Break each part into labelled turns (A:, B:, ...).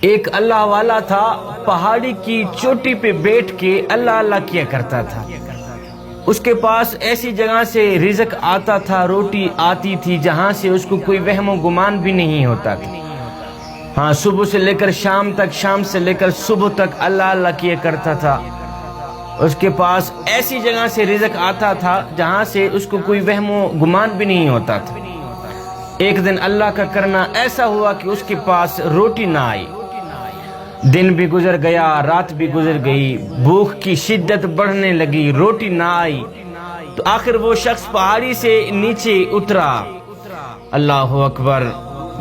A: ایک اللہ والا تھا، پہاڑی کی چوٹی پہ بیٹھ کے اللہ اللہ کیا کرتا تھا۔ اس کے پاس ایسی جگہ سے رزق آتا تھا، روٹی آتی تھی جہاں سے اس کو کوئی وہم و گمان بھی نہیں ہوتا تھا۔ ہاں، صبح سے لے کر شام تک، شام سے لے کر صبح تک اللہ اللہ کیا کرتا تھا۔ اس کے پاس ایسی جگہ سے رزق آتا تھا جہاں سے اس کو کوئی وہم و گمان بھی نہیں ہوتا تھا۔ ایک دن اللہ کا کرنا ایسا ہوا کہ اس کے پاس روٹی نہ آئی۔ دن بھی گزر گیا، رات بھی گزر گئی، بھوک کی شدت بڑھنے لگی، روٹی نہ آئی۔ تو آخر وہ شخص پہاڑی سے نیچے اترا، اللہ اکبر،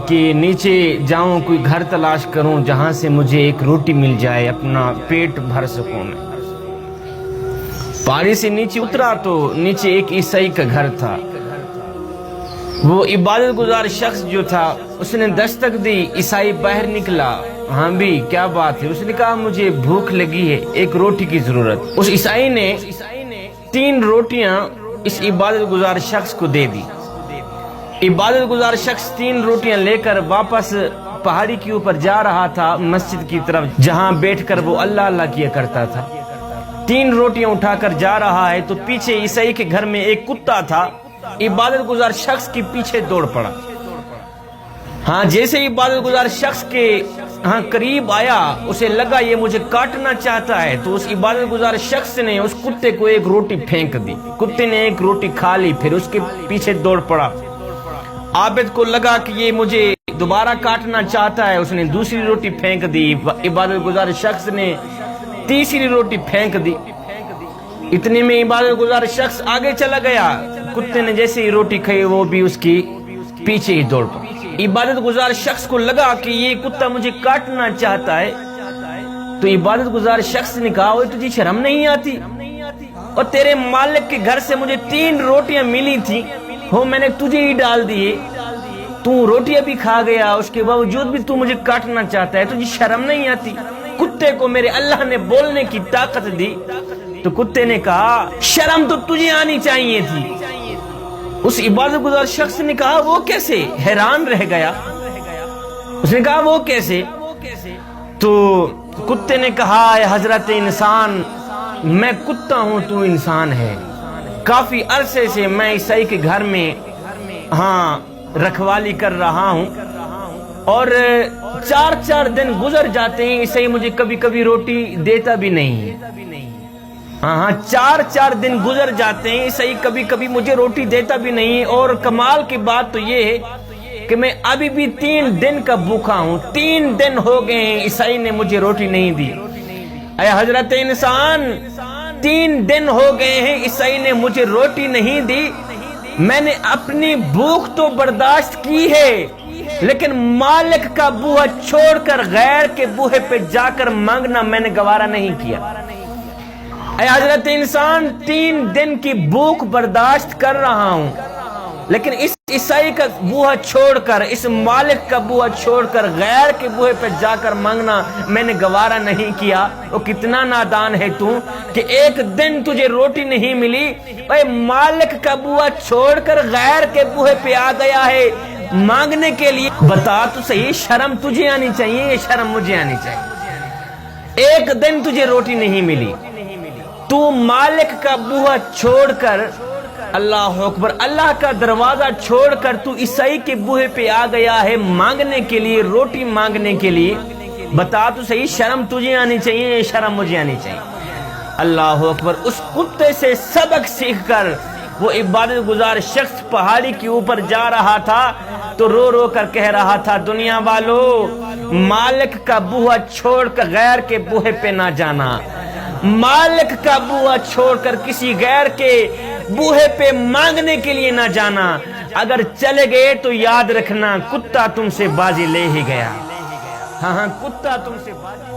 A: کہ نیچے جاؤں، کوئی گھر تلاش کروں جہاں سے مجھے ایک روٹی مل جائے، اپنا پیٹ بھر سکوں میں۔ پہاڑی سے نیچے اترا تو نیچے ایک عیسائی کا گھر تھا۔ وہ عبادت گزار شخص جو تھا اس نے دستک دی، عیسائی باہر نکلا۔ ہاں بھی، کیا بات ہے؟ اس نے کہا مجھے بھوک لگی ہے، ایک روٹی کی ضرورت۔ اس عیسائی نے 3 روٹیاں اس عبادت گزار شخص کو دے دی۔ عبادت گزار شخص 3 روٹیاں لے کر واپس پہاڑی کے اوپر جا رہا تھا، مسجد کی طرف، جہاں بیٹھ کر وہ اللہ اللہ کیا کرتا تھا۔ 3 روٹیاں اٹھا کر جا رہا ہے تو پیچھے عیسائی کے گھر میں ایک کتا تھا، عبادت گزار شخص کے پیچھے دوڑ پڑا۔ ہاں، جیسے عبادت گزار شخص کے قریب آیا، اسے لگا یہ مجھے کاٹنا چاہتا ہے، تو اس عبادت گزار شخص نے اس کتے کو ایک روٹی پھینک دی۔ کتے نے ایک روٹی کھا لی، پھر اس کے پیچھے دوڑ پڑا۔ عابد کو لگا کہ یہ مجھے دوبارہ کاٹنا چاہتا ہے، اس نے دوسری روٹی پھینک دی۔ عبادت گزار شخص نے تیسری روٹی پھینک دی۔ اتنے میں عبادت گزار شخص آگے چلا گیا، کتے نے جیسے ہی روٹی کھائی وہ بھی اس کی پیچھے ہی دوڑ پڑا۔ عبادت گزار شخص کو لگا کہ یہ کتا مجھے کاٹنا چاہتا ہے، تو عبادت گزار شخص نے کہا وہ تجھے شرم نہیں آتی؟ اور تیرے مالک کے گھر سے مجھے 3 روٹیاں ملی تھی، وہ میں نے تجھے ہی ڈال دیے، تو روٹیاں بھی کھا گیا، اس کے باوجود بھی تو مجھے کاٹنا چاہتا ہے، تجھے شرم نہیں آتی؟ کتے کو میرے اللہ نے بولنے کی طاقت دی۔ تو کتے نے کہا شرم تو تجھے آنی چاہیے تھی۔ اس عبادت گزار شخص نے کہا وہ کیسے؟ حیران رہ گیا۔ اس نے کہا وہ کیسے؟ تو کتے نے کہا اے حضرت انسان، میں کتا ہوں، تو انسان ہے۔ کافی عرصے سے میں عیسائی کے گھر میں رکھوالی کر رہا ہوں، اور 4 دن گزر جاتے ہیں، عیسائی مجھے کبھی کبھی روٹی دیتا بھی نہیں۔ 4 دن گزر جاتے ہیں، عیسائی کبھی کبھی مجھے روٹی دیتا بھی نہیں، اور کمال کی بات تو یہ ہے کہ میں ابھی بھی 3 دن کا بھوکا ہوں۔ 3 دن ہو گئے ہیں، عیسائی نے مجھے روٹی نہیں دی۔ اے حضرت انسان، 3 دن ہو گئے ہیں، عیسائی نے مجھے روٹی نہیں دی۔ میں نے اپنی بھوک تو برداشت کی ہے، لیکن مالک کا بوہا چھوڑ کر غیر کے بوہے پہ جا کر مانگنا میں نے گوارا نہیں کیا۔ اے حضرت انسان، 3 دن کی بھوک برداشت کر رہا ہوں، لیکن اس عیسائی کا بوہا چھوڑ کر، اس مالک کا بوہا چھوڑ کر غیر کے بوہے پہ جا کر مانگنا میں نے گوارا نہیں کیا۔ وہ کتنا نادان ہے تو کہ 1 دن تجھے روٹی نہیں ملی، اے مالک کا بوہا چھوڑ کر غیر کے بوہے پہ آ گیا ہے مانگنے کے لیے۔ بتا تو صحیح، شرم تجھے آنی چاہیے یا شرم مجھے آنی چاہیے؟ 1 دن تجھے روٹی نہیں ملی، تو مالک کا بوہا چھوڑ کر، اللہ اکبر، اللہ کا دروازہ چھوڑ کر تو عیسائی کے بوہے پہ آ گیا ہے مانگنے کے لیے، روٹی مانگنے کے لیے۔ بتا تو صحیح، شرم تجھے آنی چاہیے یا شرم مجھے آنی چاہیے؟ اللہ اکبر۔ اس کتے سے سبق سیکھ کر وہ عبادت گزار شخص پہاڑی کے اوپر جا رہا تھا تو رو رو کر کہہ رہا تھا، دنیا والو، مالک کا بوہا چھوڑ کر غیر کے بوہے پہ نہ جانا، مالک کا بوہا چھوڑ کر کسی غیر کے بوہے پہ مانگنے کے لیے نہ جانا۔ اگر چلے گئے تو یاد رکھنا کتا تم سے بازی لے ہی گیا۔ ہاں، کتا تم سے بازی